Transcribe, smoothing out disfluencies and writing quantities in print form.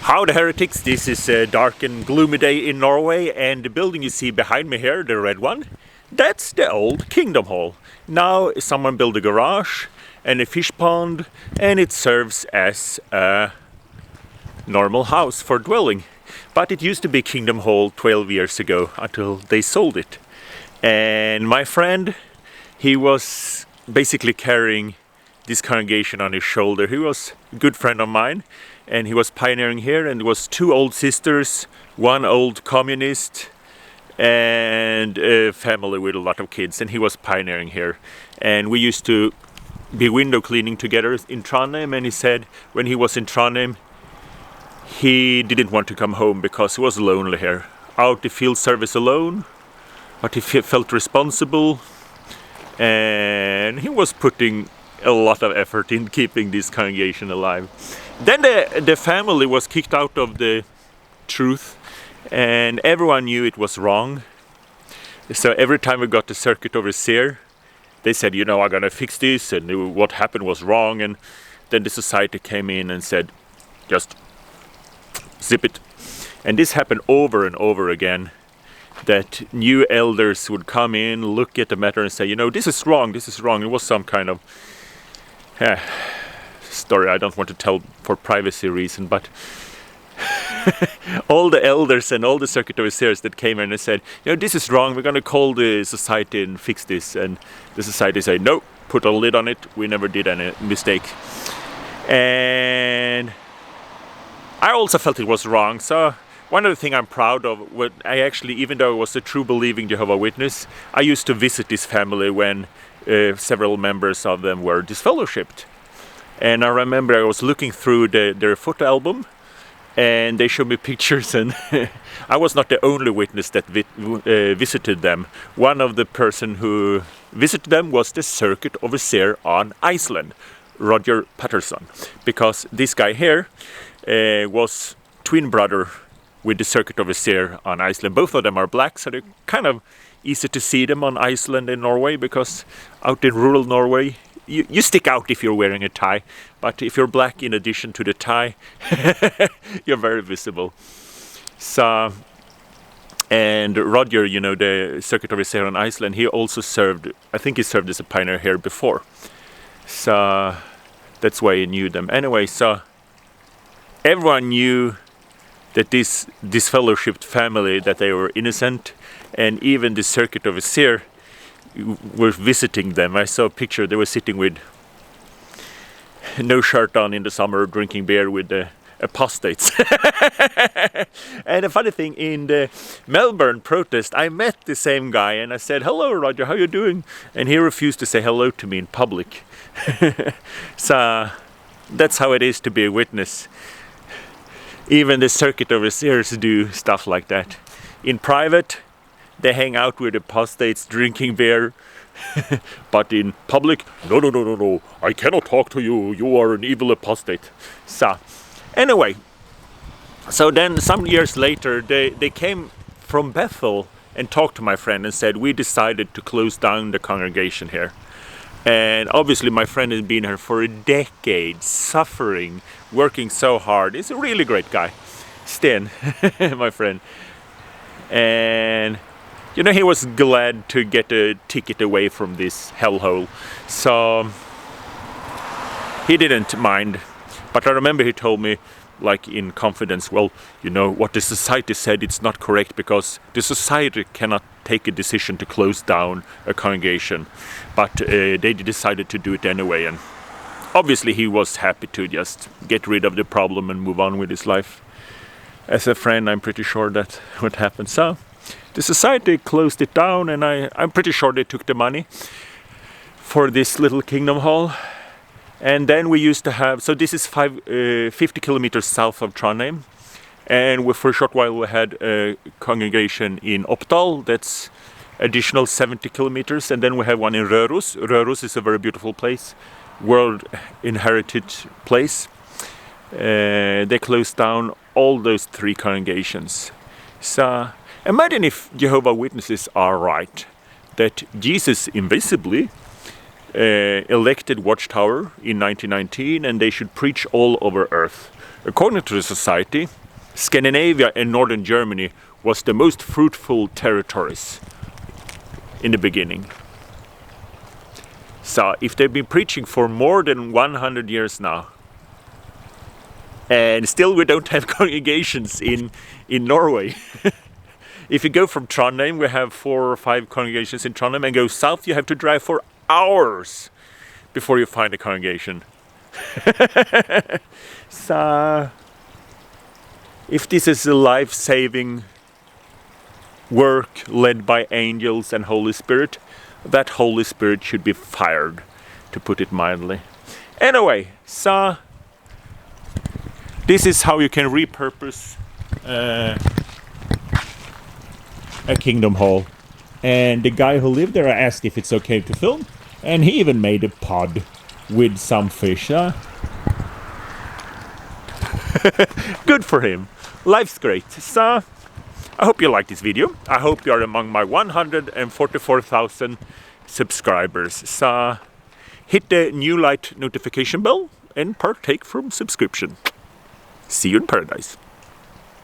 How the heretics, this is a dark and gloomy day in Norway, and the building you see behind me here, the red one, that's the old Kingdomhall. Now someone built a garage and a fish pond, and it serves as a normal house for dwelling. But it used to be Kingdomhall 12 years ago until they sold it. And my friend, he was basically carrying this congregation on his shoulder. He was a good friend of mine, and he was pioneering here, and there was two old sisters, one old communist, and a family with a lot of kids, and he was pioneering here. And we used to be window cleaning together in Trondheim, and he said when he was in Trondheim he didn't want to come home because he was lonely here, out the field service alone, but he felt responsible, and he was putting a lot of effort in keeping this congregation alive. Then the family was kicked out of the truth, and everyone knew it was wrong. So every time we got the circuit overseer, they said, you know, I'm gonna fix this, and what happened was wrong. And then the society came in and said, just zip it. And this happened over and over again, that new elders would come in, look at the matter and say, you know, this is wrong, this is wrong. It was some kind of story I don't want to tell for privacy reason, but all the elders and all the circuit overseers that came in and said, you know, this is wrong, we're going to call the society and fix this. And the society said, no, put a lid on it, we never did any mistake. And I also felt it was wrong. So one of the things I'm proud of, when I actually, even though I was a true believing Jehovah's Witness, I used to visit this family when several members of them were disfellowshipped. And I remember I was looking through their photo album, and they showed me pictures, and I was not the only witness that visited them. One of the person who visited them was the circuit overseer on Iceland, Roger Patterson, because this guy here was twin brother with the circuit overseer on Iceland. Both of them are black, so they're kind of easy to see them on Iceland and Norway, because out in rural Norway you stick out if you're wearing a tie, but if you're black in addition to the tie, you're very visible. So, and Roger, you know, the circuit overseer on Iceland, he also served, I think he served as a pioneer here before, so that's why he knew them. Anyway, so everyone knew that this disfellowshipped family, that they were innocent, and even the circuit overseer were visiting them. I saw a picture, they were sitting with no shirt on in the summer, drinking beer with the apostates. And the funny thing, in the Melbourne protest, I met the same guy, and I said, hello Roger, how you doing? And he refused to say hello to me in public. So that's how it is to be a witness. Even the circuit overseers do stuff like that. In private, they hang out with apostates drinking beer, but in public, no, I cannot talk to you, you are an evil apostate. So, anyway, so then some years later, they came from Bethel and talked to my friend and said, we decided to close down the congregation here. And obviously my friend has been here for a decade, suffering, working so hard. He's a really great guy, Støren, my friend. And you know, he was glad to get a ticket away from this hellhole, so he didn't mind. But I remember he told me, like in confidence, well, you know, what the society said, it's not correct, because the society cannot take a decision to close down a congregation, but they decided to do it anyway. And obviously he was happy to just get rid of the problem and move on with his life. As a friend, I'm pretty sure that would happen. So the society closed it down, and I'm pretty sure they took the money for this little Kingdomhall. And then we used to have, so this is 50 kilometers south of Trondheim, and for a short while we had a congregation in Oppdal, that's additional 70 kilometers, and then we have one in Røros. Røros is a very beautiful place, world inherited place. They closed down all those three congregations. So imagine if Jehovah's Witnesses are right, that Jesus invisibly elected Watchtower in 1919, and they should preach all over earth. According to the society, Scandinavia and northern Germany was the most fruitful territories in the beginning. So if they've been preaching for more than 100 years now, and still we don't have congregations in Norway. If you go from Trondheim, we have 4 or 5 congregations in Trondheim, and go south, you have to drive for hours before you find a congregation. So, if this is a life-saving work led by angels and Holy Spirit, that Holy Spirit should be fired, to put it mildly. Anyway, so this is how you can repurpose a Kingdomhall. And the guy who lived there asked if it's okay to film, and he even made a pod with some fish. Good for him. Life's great. So I hope you like this video. I hope you are among my 144,000 subscribers. So hit the new light notification bell and partake from subscription. See you in paradise.